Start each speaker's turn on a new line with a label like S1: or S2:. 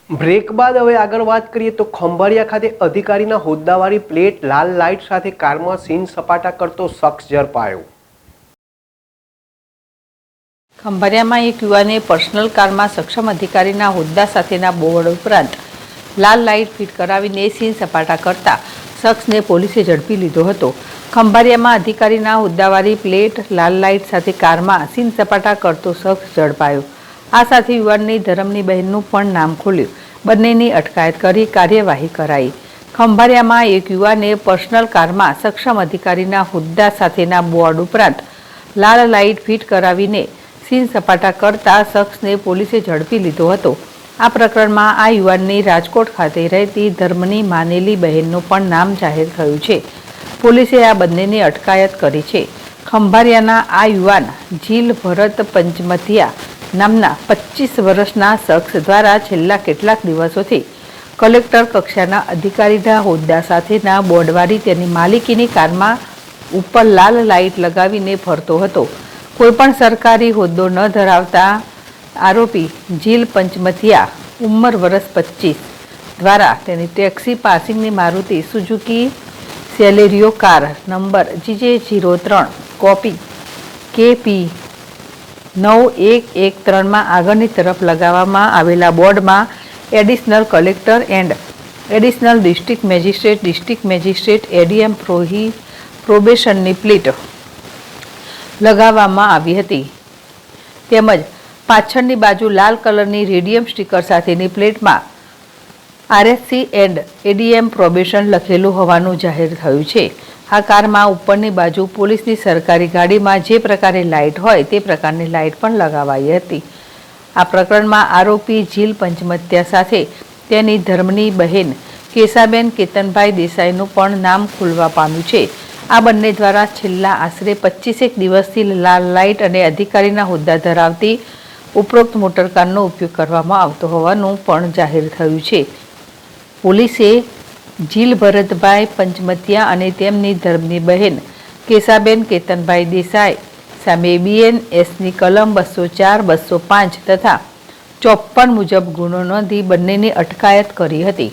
S1: Break બાદ હવે આગળ વાત કરીએ તો ખંભાળિયા ખાતે અધિકારીના હોદ્દાવાળી પ્લેટ લાલ લાઇટ સાથે કારમાં સીન સપાટા કરતો શખ્સ ઝડપાયો।
S2: ખંભાળિયામાં એક યુવાને પર્સનલ કારમાં સક્ષમ અધિકારીના હોદ્દા સાથેના બોર્ડ ઉપરાંત લાલ લાઇટ ફિટ કરાવીને સીન સપાટા કરતા શખ્સને પોલીસે ઝડપી લીધો હતો। ખંભાળિયામાં અધિકારીના હોદ્દાવાળી પ્લેટ લાલ લાઇટ સાથે કારમાં સીન સપાટા કરતો શખ્સ ઝડપાયો। આ સાથે યુવાનની ધરમની બહેનનું પણ નામ ખોલ્યું। બંનેની અટકાયત કરી કાર્યવાહી કરાઈ। ખંભાળિયામાં એક યુવાને પર્સનલ કારમાં સક્ષમ અધિકારીના હોદ્દા સાથેના બોર્ડ ઉપરાંત લાલ લાઇટ ફિટ કરાવીને સીન સપાટા કરતા શખ્સને પોલીસે ઝડપી લીધો હતો। આ પ્રકરણમાં આ યુવાનની રાજકોટ ખાતે રહેતી ધર્મની માનેલી બહેનનું પણ નામ જાહેર થયું છે। પોલીસે આ બંનેની અટકાયત કરી છે। ખંભાળિયાના આ યુવાન જીલ ભરત પંચમતિયા નામના 25 વર્ષના શખ્સ દ્વારા છેલ્લા કેટલાક દિવસોથી કલેક્ટર કક્ષાના અધિકારીના હોદ્દા સાથેના બોર્ડવાળી તેની માલિકીની કારમાં ઉપર લાલ લાઇટ લગાવીને ફરતો હતો। કોઈપણ સરકારી હોદ્દો ન ધરાવતા આરોપી જીલ પંચમતિયા ઉંમર વર્ષ 25 દ્વારા તેની ટેક્સી પાસિંગની Maruti Suzuki Celerio car number GJ03 કોપી KP 9113માં આગળની તરફ લગાવવામાં આવેલા બોર્ડમાં additional collector and additional district magistrate ADM પ્રોબેશનની પ્લેટ લગાવવામાં આવી હતી। તેમજ પાછળની બાજુ લાલ કલરની રેડિયમ સ્ટીકર સાથેની પ્લેટમાં RSC એન્ડ ADM પ્રોબેશન લખેલું હોવાનું જાહેર થયું છે। આ કારમાં ઉપરની બાજુ પોલીસની સરકારી ગાડીમાં જે પ્રકારે લાઇટ હોય તે પ્રકારની લાઇટ પણ લગાવાઈ હતી। આ પ્રકરણમાં આરોપી જીલ પંચમતિયા સાથે તેની ધર્મની બહેન કેશાબેન કેતનભાઈ દેસાઈનું પણ નામ ખુલવા પામ્યું છે। આ બંને દ્વારા છેલ્લા આશરે 25 દિવસથી લાલ લાઇટ અને અધિકારીના હોદ્દા ધરાવતી ઉપરોક્ત મોટરકારનો ઉપયોગ કરવામાં આવતો હોવાનું પણ જાહેર થયું છે। પોલીસે જીલ ભરતભાઈ પંચમતિયા અને તેમની ધર્મની બહેન કેશાબેન કેતનભાઈ દેસાઈ સામે BNSની કલમ 204, 205 તથા 54 મુજબ ગુનો નોંધી બંનેની અટકાયત કરી હતી।